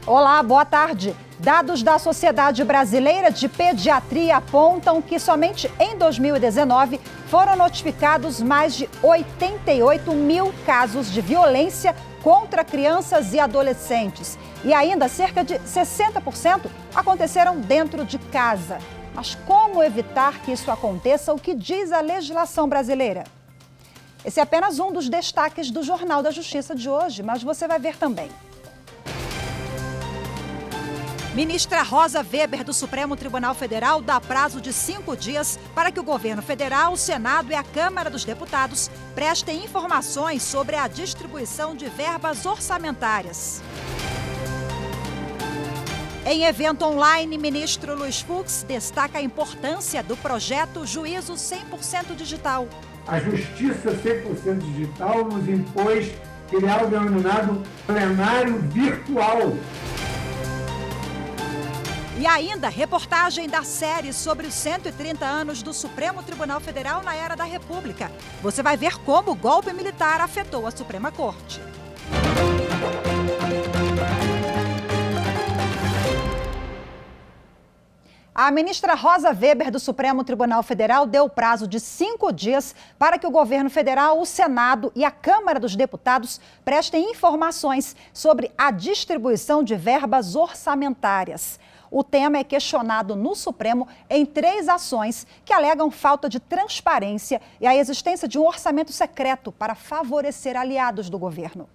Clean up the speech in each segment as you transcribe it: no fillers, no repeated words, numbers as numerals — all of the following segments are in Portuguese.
Olá, boa tarde. Dados da Sociedade Brasileira de Pediatria apontam que somente em 2019 foram notificados mais de 88 mil casos de violência contra crianças e adolescentes. E ainda cerca de 60% aconteceram dentro de casa. Mas como evitar que isso aconteça? O que diz a legislação brasileira? Esse é apenas um dos destaques do Jornal da Justiça de hoje, mas você vai ver também. Ministra Rosa Weber, do Supremo Tribunal Federal, dá prazo de 5 dias para que o governo federal, o Senado e a Câmara dos Deputados prestem informações sobre a distribuição de verbas orçamentárias. Em evento online, ministro Luiz Fux destaca a importância do projeto Juízo 100% Digital. A Justiça 100% Digital nos impôs criar o denominado plenário virtual. E ainda, reportagem da série sobre os 130 anos do Supremo Tribunal Federal na era da República. Você vai ver como o golpe militar afetou a Suprema Corte. A ministra Rosa Weber, do Supremo Tribunal Federal, deu prazo de 5 dias para que o governo federal, o Senado e a Câmara dos Deputados prestem informações sobre a distribuição de verbas orçamentárias. O tema é questionado no Supremo em 3 ações que alegam falta de transparência e a existência de um orçamento secreto para favorecer aliados do governo.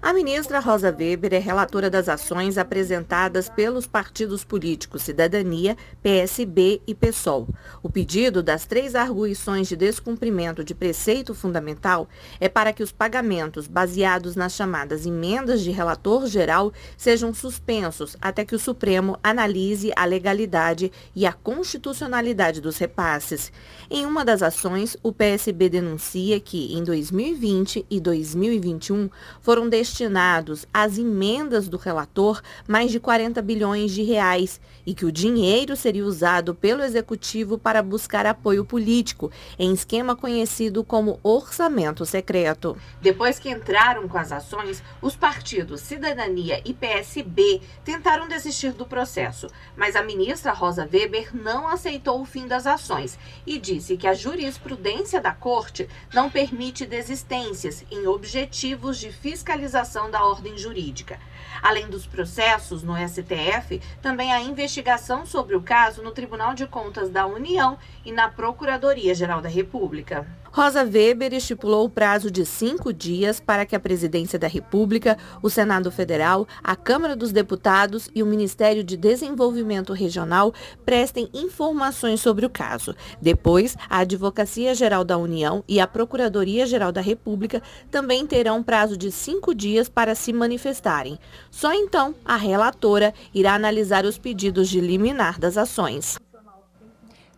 A ministra Rosa Weber é relatora das ações apresentadas pelos partidos políticos Cidadania, PSB e PSOL. O pedido das 3 arguições de descumprimento de preceito fundamental é para que os pagamentos baseados nas chamadas emendas de relator geral sejam suspensos até que o Supremo analise a legalidade e a constitucionalidade dos repasses. Em uma das ações, o PSB denuncia que, em 2020 e 2021, foram destinados às emendas do relator mais de 40 bilhões de reais e que o dinheiro seria usado pelo Executivo para buscar apoio político, em esquema conhecido como orçamento secreto. Depois que entraram com as ações, os partidos Cidadania e PSB tentaram desistir do processo, mas a ministra Rosa Weber não aceitou o fim das ações e disse que a jurisprudência da Corte não permite desistências em objetivos de fiscalização da ordem jurídica. Além dos processos no STF, também há investigação sobre o caso no Tribunal de Contas da União e na Procuradoria-Geral da República. Rosa Weber estipulou o prazo de 5 dias para que a Presidência da República, o Senado Federal, a Câmara dos Deputados e o Ministério de Desenvolvimento Regional prestem informações sobre o caso. Depois, a Advocacia Geral da União e a Procuradoria-Geral da República também terão prazo de 5 dias para se manifestarem. Só então, a relatora irá analisar os pedidos de liminar das ações.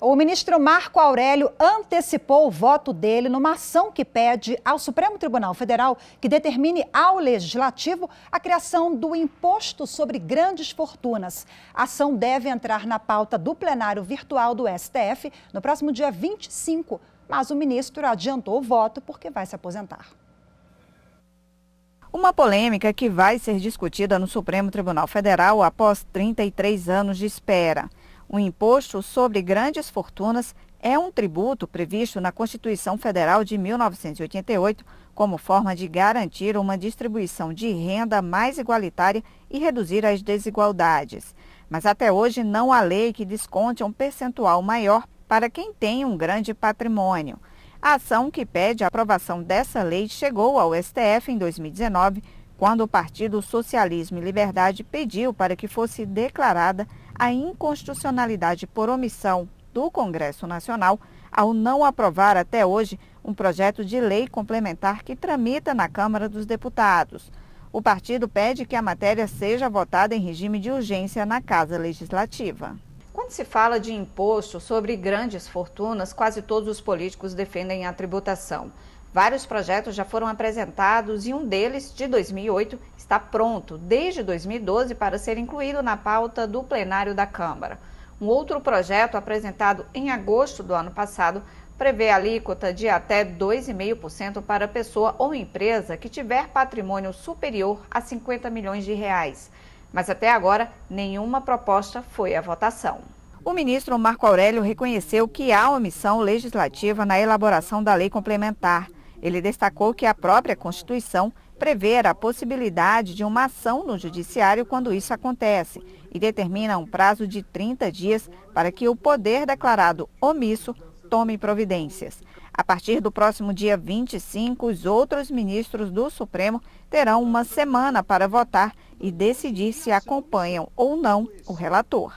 O ministro Marco Aurélio antecipou o voto dele numa ação que pede ao Supremo Tribunal Federal que determine ao Legislativo a criação do imposto sobre grandes fortunas. A ação deve entrar na pauta do plenário virtual do STF no próximo dia 25, mas o ministro adiantou o voto porque vai se aposentar. Uma polêmica que vai ser discutida no Supremo Tribunal Federal após 33 anos de espera. O imposto sobre grandes fortunas é um tributo previsto na Constituição Federal de 1988 como forma de garantir uma distribuição de renda mais igualitária e reduzir as desigualdades. Mas até hoje não há lei que desconte um percentual maior para quem tem um grande patrimônio. A ação que pede a aprovação dessa lei chegou ao STF em 2019, quando o Partido Socialismo e Liberdade pediu para que fosse declarada a inconstitucionalidade por omissão do Congresso Nacional ao não aprovar até hoje um projeto de lei complementar que tramita na Câmara dos Deputados. O partido pede que a matéria seja votada em regime de urgência na Casa Legislativa. Quando se fala de imposto sobre grandes fortunas, quase todos os políticos defendem a tributação. Vários projetos já foram apresentados e um deles, de 2008, está pronto desde 2012 para ser incluído na pauta do plenário da Câmara. Um outro projeto, apresentado em agosto do ano passado, prevê alíquota de até 2,5% para pessoa ou empresa que tiver patrimônio superior a 50 milhões de reais. Mas até agora, nenhuma proposta foi à votação. O ministro Marco Aurélio reconheceu que há omissão legislativa na elaboração da lei complementar. Ele destacou que a própria Constituição prevê a possibilidade de uma ação no judiciário quando isso acontece e determina um prazo de 30 dias para que o poder declarado omisso tome providências. A partir do próximo dia 25, os outros ministros do Supremo terão uma semana para votar e decidir se acompanham ou não o relator.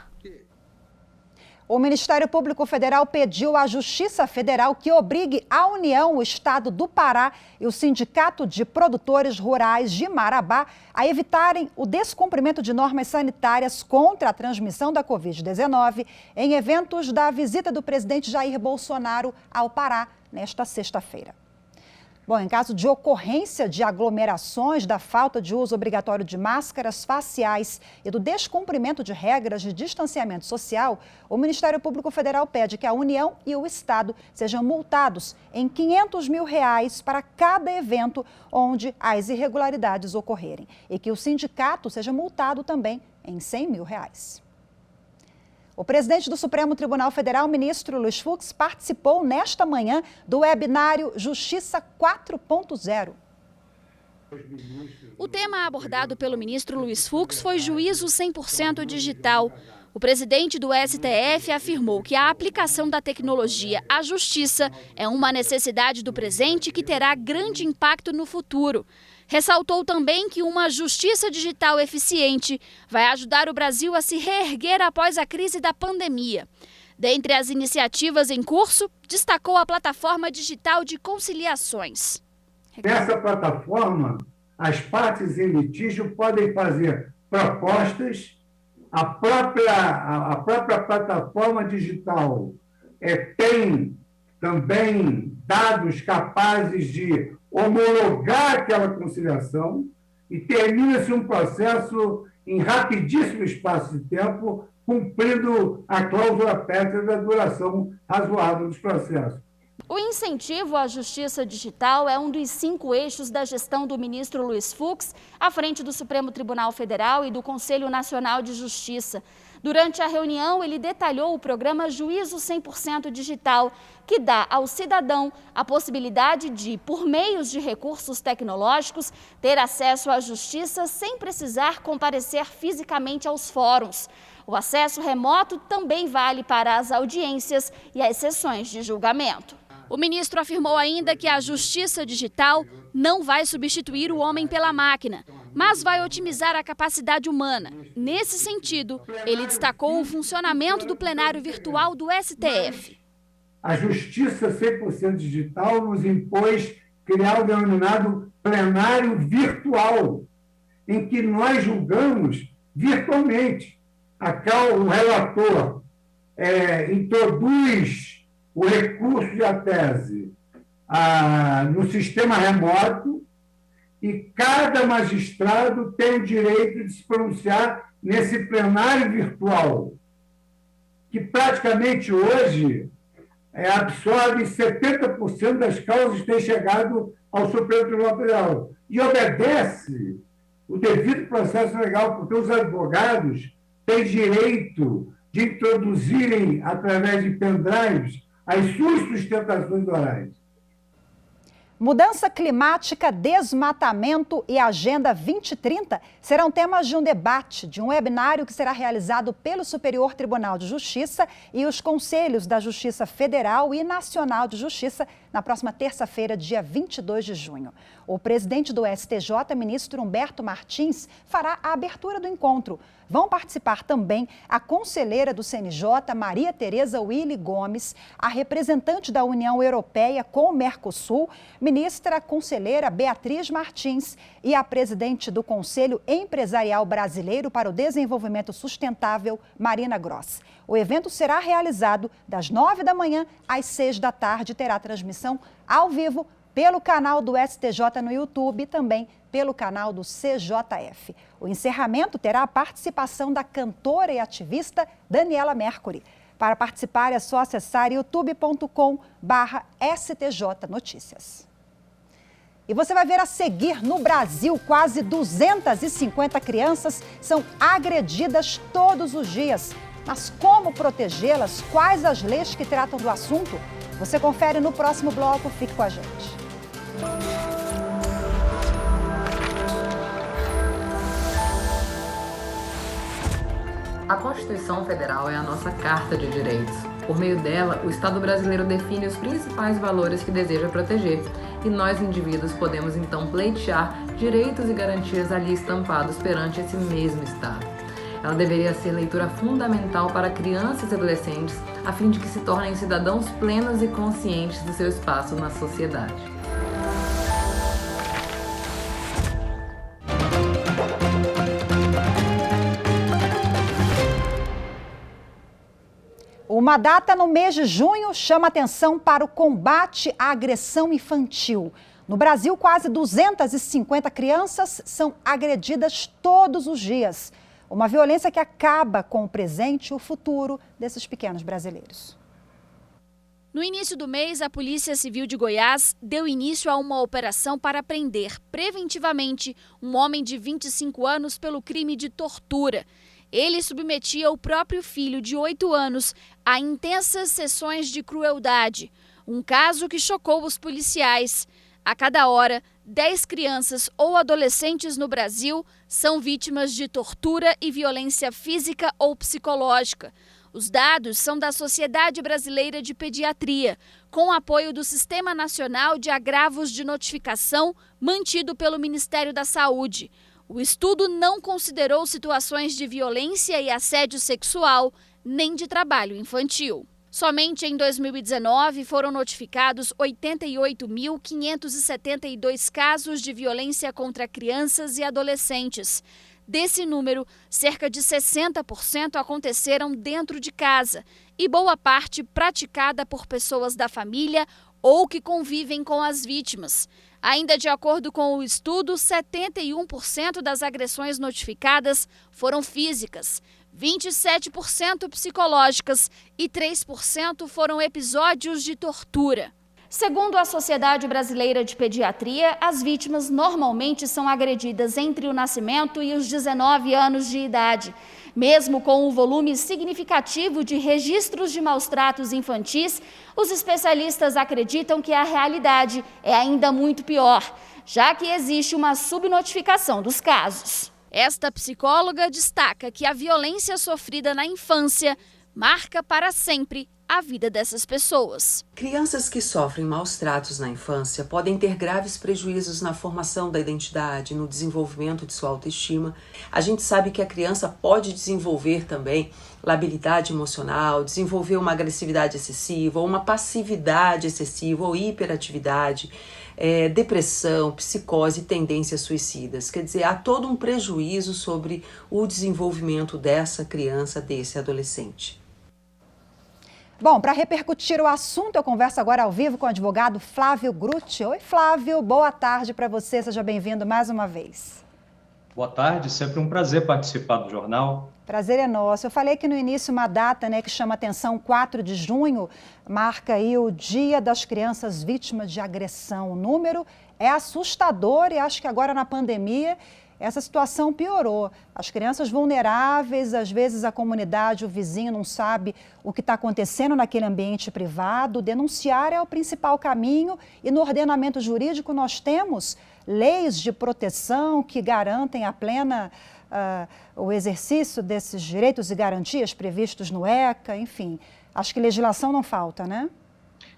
O Ministério Público Federal pediu à Justiça Federal que obrigue a União, o Estado do Pará e o Sindicato de Produtores Rurais de Marabá a evitarem o descumprimento de normas sanitárias contra a transmissão da Covid-19 em eventos da visita do presidente Jair Bolsonaro ao Pará nesta sexta-feira. Bom, em caso de ocorrência de aglomerações, da falta de uso obrigatório de máscaras faciais e do descumprimento de regras de distanciamento social, o Ministério Público Federal pede que a União e o Estado sejam multados em R$500 mil para cada evento onde as irregularidades ocorrerem e que o sindicato seja multado também em R$100 mil. O presidente do Supremo Tribunal Federal, ministro Luiz Fux, participou nesta manhã do webinário Justiça 4.0. O tema abordado pelo ministro Luiz Fux foi juízo 100% digital. O presidente do STF afirmou que a aplicação da tecnologia à justiça é uma necessidade do presente que terá grande impacto no futuro. Ressaltou também que uma justiça digital eficiente vai ajudar o Brasil a se reerguer após a crise da pandemia. Dentre as iniciativas em curso, destacou a plataforma digital de conciliações. Nessa plataforma, as partes em litígio podem fazer propostas. A própria plataforma digital tem também dados capazes de homologar aquela conciliação e termina-se um processo em rapidíssimo espaço de tempo, cumprindo a cláusula pétrea da duração razoável dos processos. O incentivo à justiça digital é um dos 5 eixos da gestão do ministro Luiz Fux, à frente do Supremo Tribunal Federal e do Conselho Nacional de Justiça. Durante a reunião, ele detalhou o programa Juízo 100% Digital, que dá ao cidadão a possibilidade de, por meios de recursos tecnológicos, ter acesso à justiça sem precisar comparecer fisicamente aos fóruns. O acesso remoto também vale para as audiências e as sessões de julgamento. O ministro afirmou ainda que a justiça digital não vai substituir o homem pela máquina, mas vai otimizar a capacidade humana. Nesse sentido, ele destacou o funcionamento do plenário virtual do STF. A justiça 100% digital nos impôs criar o denominado plenário virtual, em que nós julgamos virtualmente. O relator introduz o recurso de tese no sistema remoto e cada magistrado tem o direito de se pronunciar nesse plenário virtual, que praticamente hoje absorve 70% das causas que têm chegado ao Supremo Tribunal Federal e obedece o devido processo legal, porque os advogados têm direito de introduzirem, através de pendrives, as suas sustentações orais. Mudança climática, desmatamento e Agenda 2030 serão temas de um debate, de um webinário que será realizado pelo Superior Tribunal de Justiça e os Conselhos da Justiça Federal e Nacional de Justiça na próxima terça-feira, dia 22 de junho. O presidente do STJ, ministro Humberto Martins, fará a abertura do encontro. Vão participar também a conselheira do CNJ, Maria Tereza Willy Gomes, a representante da União Europeia com o Mercosul, ministra conselheira Beatriz Martins e a presidente do Conselho Empresarial Brasileiro para o Desenvolvimento Sustentável, Marina Gross. O evento será realizado das 9 da manhã às 6 da tarde e terá transmissão ao vivo pelo canal do STJ no YouTube e também pelo canal do CJF. O encerramento terá a participação da cantora e ativista Daniela Mercury. Para participar é só acessar youtube.com/STJNotícias. E você vai ver a seguir: no Brasil, quase 250 crianças são agredidas todos os dias. Mas como protegê-las? Quais as leis que tratam do assunto? Você confere no próximo bloco. Fique com a gente. A Constituição Federal é a nossa Carta de Direitos. Por meio dela, o Estado brasileiro define os principais valores que deseja proteger, e nós, indivíduos, podemos então pleitear direitos e garantias ali estampados perante esse mesmo Estado. Ela deveria ser leitura fundamental para crianças e adolescentes, a fim de que se tornem cidadãos plenos e conscientes do seu espaço na sociedade. Uma data no mês de junho chama atenção para o combate à agressão infantil. No Brasil, quase 250 crianças são agredidas todos os dias. Uma violência que acaba com o presente e o futuro desses pequenos brasileiros. No início do mês, a Polícia Civil de Goiás deu início a uma operação para prender preventivamente um homem de 25 anos pelo crime de tortura. Ele submetia o próprio filho de 8 anos a intensas sessões de crueldade. Um caso que chocou os policiais. A cada hora, 10 crianças ou adolescentes no Brasil são vítimas de tortura e violência física ou psicológica. Os dados são da Sociedade Brasileira de Pediatria, com apoio do Sistema Nacional de Agravos de Notificação, mantido pelo Ministério da Saúde. O estudo não considerou situações de violência e assédio sexual, nem de trabalho infantil. Somente em 2019 foram notificados 88.572 casos de violência contra crianças e adolescentes. Desse número, cerca de 60% aconteceram dentro de casa e boa parte praticada por pessoas da família ou que convivem com as vítimas. Ainda de acordo com o estudo, 71% das agressões notificadas foram físicas, 27% psicológicas e 3% foram episódios de tortura. Segundo a Sociedade Brasileira de Pediatria, as vítimas normalmente são agredidas entre o nascimento e os 19 anos de idade. Mesmo com o volume significativo de registros de maus-tratos infantis, os especialistas acreditam que a realidade é ainda muito pior, já que existe uma subnotificação dos casos. Esta psicóloga destaca que a violência sofrida na infância marca para sempre a vida dessas pessoas. Crianças que sofrem maus tratos na infância podem ter graves prejuízos na formação da identidade, no desenvolvimento de sua autoestima. A gente sabe que a criança pode desenvolver também labilidade emocional, desenvolver uma agressividade excessiva, ou uma passividade excessiva, ou hiperatividade, depressão, psicose e tendências suicidas. Quer dizer, há todo um prejuízo sobre o desenvolvimento dessa criança, desse adolescente. Bom, para repercutir o assunto, eu converso agora ao vivo com o advogado Flávio Grutti. Oi, Flávio, boa tarde para você, seja bem-vindo mais uma vez. Boa tarde, sempre um prazer participar do jornal. Prazer é nosso. Eu falei aqui no início uma data, que chama atenção, 4 de junho, marca aí o Dia das Crianças Vítimas de Agressão. O número é assustador e acho que agora na pandemia essa situação piorou. As crianças vulneráveis, às vezes a comunidade, o vizinho não sabe o que está acontecendo naquele ambiente privado. Denunciar é o principal caminho e no ordenamento jurídico nós temos leis de proteção que garantem a plena o exercício desses direitos e garantias previstos no ECA, enfim. Acho que legislação não falta, né?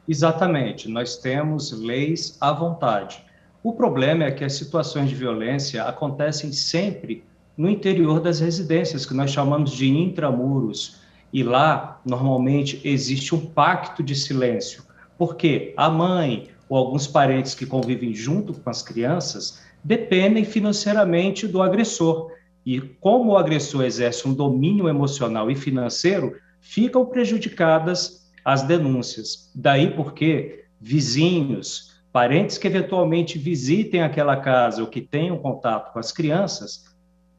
Exatamente, nós temos leis à vontade. O problema é que as situações de violência acontecem sempre no interior das residências, que nós chamamos de intramuros. E lá, normalmente, existe um pacto de silêncio, porque a mãe ou alguns parentes que convivem junto com as crianças dependem financeiramente do agressor. E como o agressor exerce um domínio emocional e financeiro, ficam prejudicadas as denúncias. Daí porque vizinhos, parentes que eventualmente visitem aquela casa ou que tenham contato com as crianças,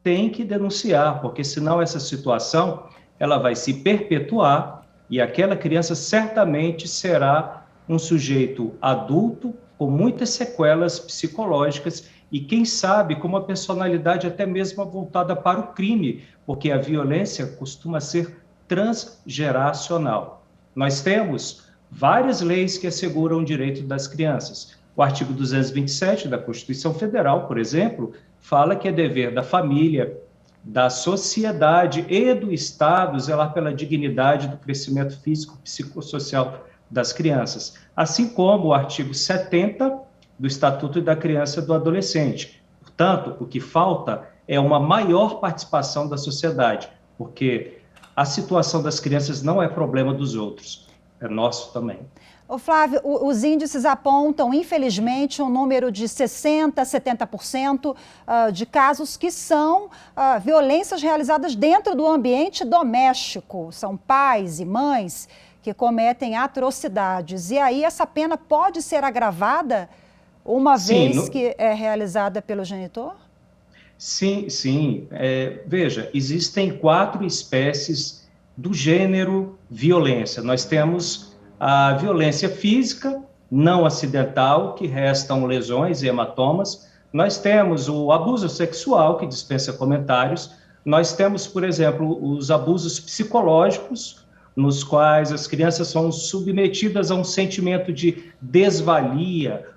têm que denunciar, porque senão essa situação ela vai se perpetuar e aquela criança certamente será um sujeito adulto com muitas sequelas psicológicas e, quem sabe, com uma personalidade até mesmo voltada para o crime, porque a violência costuma ser transgeracional. Nós temos várias leis que asseguram o direito das crianças. O artigo 227 da Constituição Federal, por exemplo, fala que é dever da família, da sociedade e do Estado zelar pela dignidade do crescimento físico e psicossocial das crianças, assim como o artigo 70 do Estatuto da Criança e do Adolescente. Portanto, o que falta é uma maior participação da sociedade, porque a situação das crianças não é problema dos outros, é nosso também. Ô Flávio, os índices apontam, infelizmente, um número de 60%, 70% de casos que são violências realizadas dentro do ambiente doméstico. São pais e mães que cometem atrocidades. E aí essa pena pode ser agravada uma vez que é realizada pelo genitor? Sim. Veja, existem 4 espécies do gênero violência. Nós temos a violência física, não acidental, que restam lesões e hematomas. Nós temos o abuso sexual, que dispensa comentários. Nós temos, por exemplo, os abusos psicológicos, nos quais as crianças são submetidas a um sentimento de desvalia.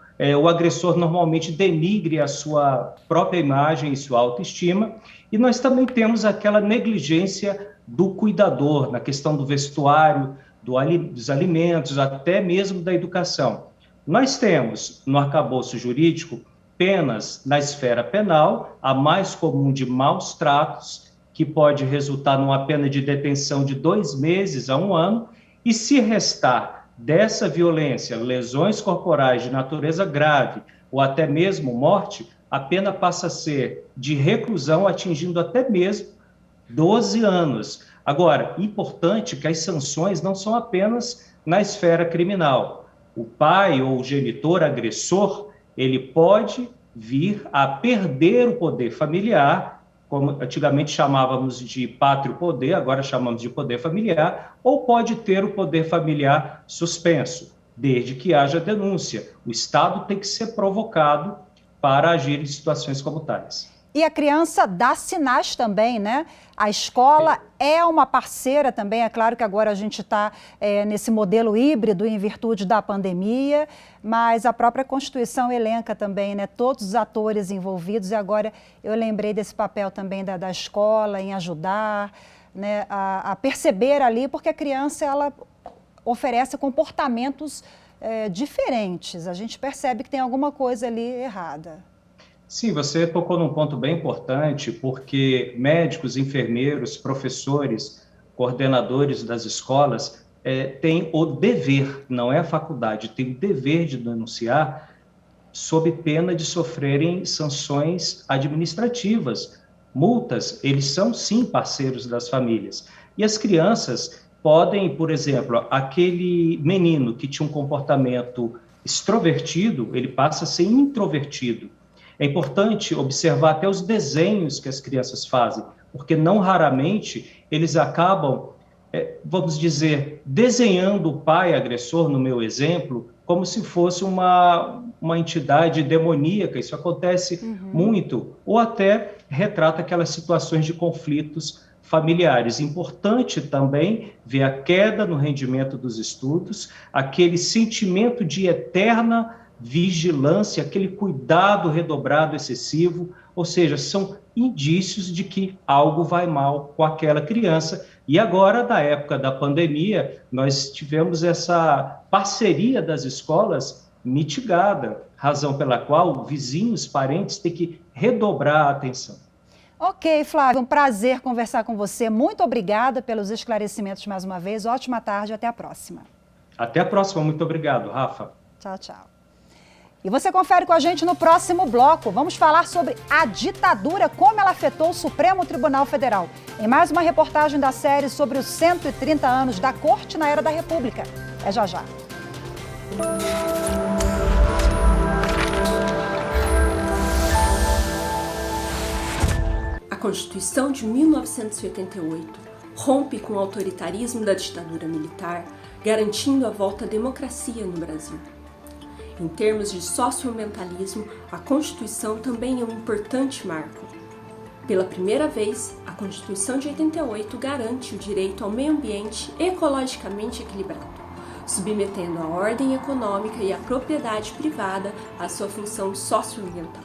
O agressor normalmente denigre a sua própria imagem e sua autoestima. E nós também temos aquela negligência do cuidador, na questão do vestuário, dos alimentos, até mesmo da educação. Nós temos, no arcabouço jurídico, penas na esfera penal, a mais comum de maus tratos, que pode resultar numa pena de detenção de 2 meses a 1 ano, e se restar dessa violência lesões corporais de natureza grave ou até mesmo morte, a pena passa a ser de reclusão, atingindo até mesmo 12 anos. Agora, importante que as sanções não são apenas na esfera criminal. O pai ou o genitor agressor, ele pode vir a perder o poder familiar, como antigamente chamávamos de pátrio poder, agora chamamos de poder familiar, ou pode ter o poder familiar suspenso, desde que haja denúncia. O Estado tem que ser provocado para agir em situações como tais. E a criança dá sinais também, né? A escola é uma parceira também, é claro que agora a gente está nesse modelo híbrido em virtude da pandemia, mas a própria Constituição elenca também, né, todos os atores envolvidos, e agora eu lembrei desse papel também da escola em ajudar, né, a perceber ali, porque a criança ela oferece comportamentos diferentes, a gente percebe que tem alguma coisa ali errada. Sim, você tocou num ponto bem importante, porque médicos, enfermeiros, professores, coordenadores das escolas têm o dever, não é a faculdade, tem o dever de denunciar sob pena de sofrerem sanções administrativas, multas. Eles são, sim, parceiros das famílias. E as crianças podem, por exemplo, aquele menino que tinha um comportamento extrovertido, ele passa a ser introvertido. É importante observar até os desenhos que as crianças fazem, porque não raramente eles acabam, vamos dizer, desenhando o pai agressor, no meu exemplo, como se fosse uma entidade demoníaca. Isso acontece muito, ou até retrata aquelas situações de conflitos familiares. Importante também ver a queda no rendimento dos estudos, aquele sentimento de eterna vigilância, aquele cuidado redobrado excessivo, ou seja, são indícios de que algo vai mal com aquela criança. E agora, na época da pandemia, nós tivemos essa parceria das escolas mitigada, razão pela qual vizinhos, parentes têm que redobrar a atenção. Ok, Flávio, um prazer conversar com você. Muito obrigada pelos esclarecimentos mais uma vez. Ótima tarde, até a próxima. Até a próxima, muito obrigado, Rafa. Tchau, tchau. E você confere com a gente no próximo bloco. Vamos falar sobre a ditadura, como ela afetou o Supremo Tribunal Federal. Em mais uma reportagem da série sobre os 130 anos da Corte na Era da República. É já já. A Constituição de 1988 rompe com o autoritarismo da ditadura militar, garantindo a volta à democracia no Brasil. Em termos de socioambientalismo, a Constituição também é um importante marco. Pela primeira vez, a Constituição de 88 garante o direito ao meio ambiente ecologicamente equilibrado, submetendo a ordem econômica e a propriedade privada à sua função socioambiental.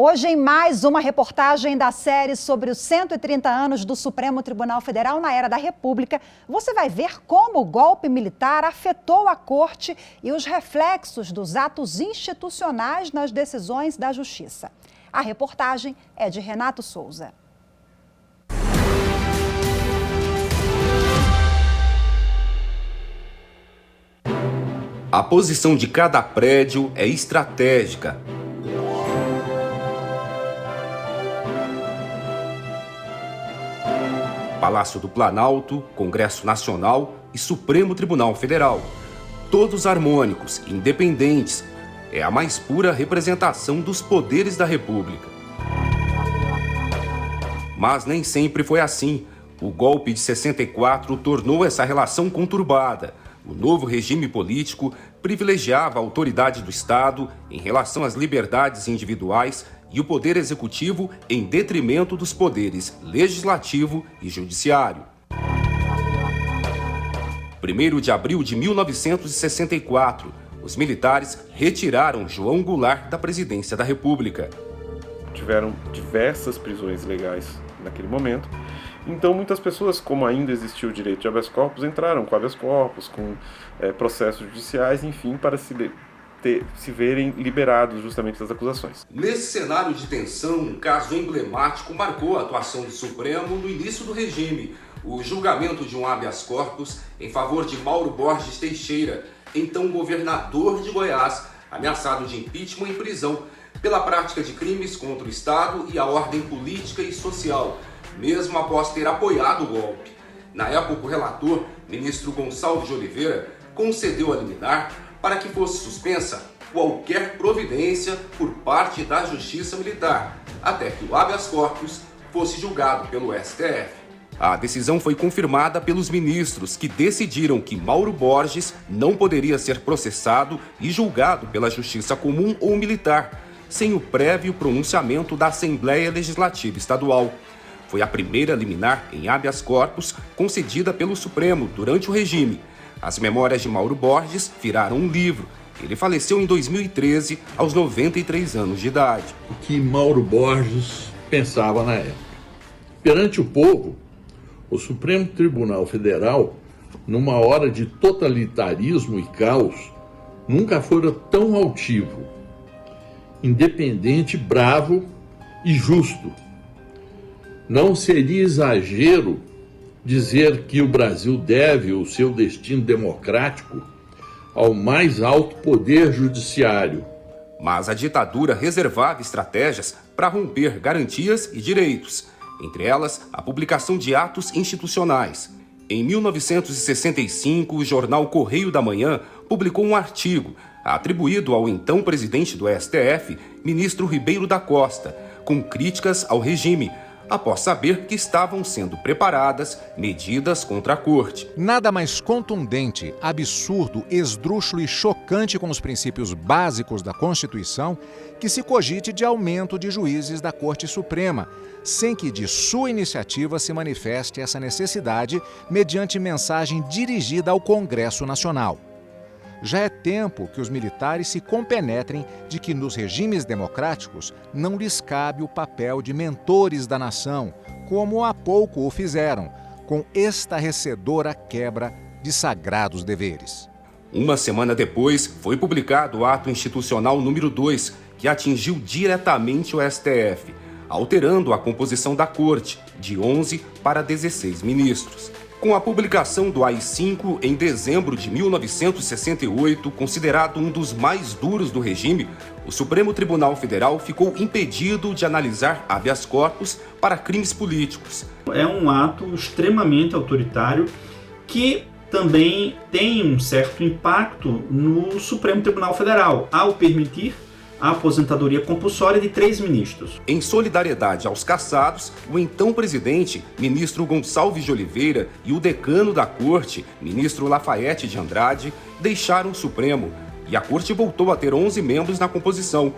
Hoje, em mais uma reportagem da série sobre os 130 anos do Supremo Tribunal Federal na era da República, você vai ver como o golpe militar afetou a Corte e os reflexos dos atos institucionais nas decisões da Justiça. A reportagem é de Renato Souza. A posição de cada prédio é estratégica. Palácio do Planalto, Congresso Nacional e Supremo Tribunal Federal. Todos harmônicos, independentes. É a mais pura representação dos poderes da República. Mas nem sempre foi assim. O golpe de 64 tornou essa relação conturbada. O novo regime político privilegiava a autoridade do Estado em relação às liberdades individuais e o poder executivo em detrimento dos poderes legislativo e judiciário. 1º de abril de 1964, os militares retiraram João Goulart da presidência da República. Tiveram diversas prisões ilegais naquele momento, então muitas pessoas, como ainda existia o direito de habeas corpus, entraram com habeas corpus, com processos judiciais, enfim, para se verem liberados justamente das acusações. Nesse cenário de tensão, um caso emblemático marcou a atuação do Supremo no início do regime, o julgamento de um habeas corpus em favor de Mauro Borges Teixeira, então governador de Goiás, ameaçado de impeachment e prisão pela prática de crimes contra o Estado e a ordem política e social, mesmo após ter apoiado o golpe. Na época, o relator, ministro Gonçalves de Oliveira, concedeu a liminar para que fosse suspensa qualquer providência por parte da Justiça Militar, até que o habeas corpus fosse julgado pelo STF. A decisão foi confirmada pelos ministros, que decidiram que Mauro Borges não poderia ser processado e julgado pela Justiça Comum ou Militar, sem o prévio pronunciamento da Assembleia Legislativa Estadual. Foi a primeira liminar em habeas corpus concedida pelo Supremo durante o regime. As memórias de Mauro Borges viraram um livro. Ele faleceu em 2013, aos 93 anos de idade. O que Mauro Borges pensava na época. Perante o povo, o Supremo Tribunal Federal, numa hora de totalitarismo e caos, nunca fora tão altivo, independente, bravo e justo. Não seria exagero dizer que o Brasil deve o seu destino democrático ao mais alto poder judiciário. Mas a ditadura reservava estratégias para romper garantias e direitos, entre elas a publicação de atos institucionais. Em 1965, o jornal Correio da Manhã publicou um artigo atribuído ao então presidente do STF, ministro Ribeiro da Costa, com críticas ao regime, após saber que estavam sendo preparadas medidas contra a corte. Nada mais contundente, absurdo, esdrúxulo e chocante com os princípios básicos da Constituição que se cogite de aumento de juízes da Corte Suprema, sem que de sua iniciativa se manifeste essa necessidade mediante mensagem dirigida ao Congresso Nacional. Já é tempo que os militares se compenetrem de que nos regimes democráticos não lhes cabe o papel de mentores da nação, como há pouco o fizeram, com estarrecedora quebra de sagrados deveres. Uma semana depois, foi publicado o ato institucional número 2, que atingiu diretamente o STF, alterando a composição da corte, de 11 para 16 ministros. Com a publicação do AI-5 em dezembro de 1968, considerado um dos mais duros do regime, o Supremo Tribunal Federal ficou impedido de analisar habeas corpus para crimes políticos. É um ato extremamente autoritário que também tem um certo impacto no Supremo Tribunal Federal, ao permitir a aposentadoria compulsória de 3 ministros. Em solidariedade aos cassados, o então presidente, ministro Gonçalves de Oliveira, e o decano da corte, ministro Lafayette de Andrade, deixaram o Supremo e a corte voltou a ter 11 membros na composição.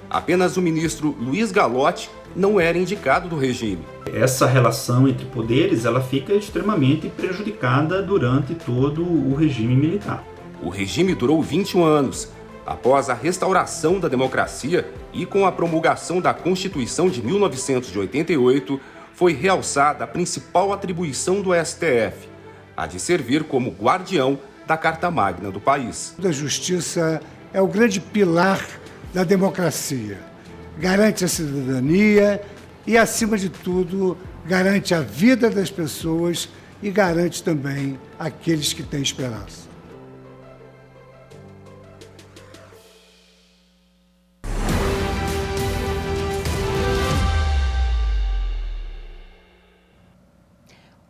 Apenas o ministro Luiz Gallotti não era indicado do regime. Essa relação entre poderes ela fica extremamente prejudicada durante todo o regime militar. O regime durou 21 anos. Após a restauração da democracia e com a promulgação da Constituição de 1988, foi realçada a principal atribuição do STF, a de servir como guardião da Carta Magna do país. A justiça é o grande pilar da democracia. Garante a cidadania e, acima de tudo, garante a vida das pessoas e garante também aqueles que têm esperança.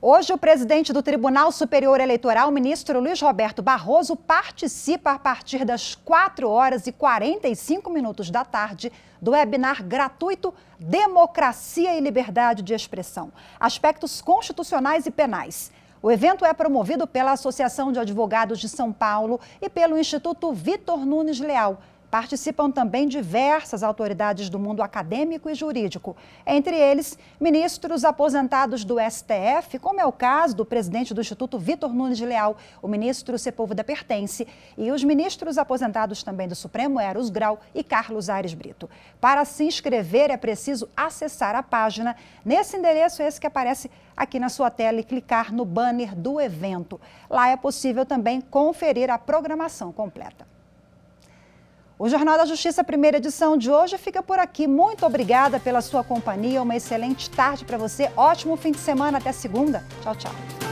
Hoje, o presidente do Tribunal Superior Eleitoral, ministro Luiz Roberto Barroso, participa a partir das 4h45 da tarde do webinar gratuito Democracia e Liberdade de Expressão, Aspectos Constitucionais e Penais. O evento é promovido pela Associação de Advogados de São Paulo e pelo Instituto Vitor Nunes Leal. Participam também diversas autoridades do mundo acadêmico e jurídico, entre eles ministros aposentados do STF, como é o caso do presidente do Instituto Vitor Nunes Leal, o ministro Sepúlveda Pertence, e os ministros aposentados também do Supremo, Eros Grau e Carlos Aires Brito. Para se inscrever é preciso acessar a página nesse endereço esse que aparece aqui na sua tela e clicar no banner do evento. Lá é possível também conferir a programação completa. O Jornal da Justiça, primeira edição de hoje, fica por aqui. Muito obrigada pela sua companhia. Uma excelente tarde para você. Ótimo fim de semana. Até segunda. Tchau, tchau.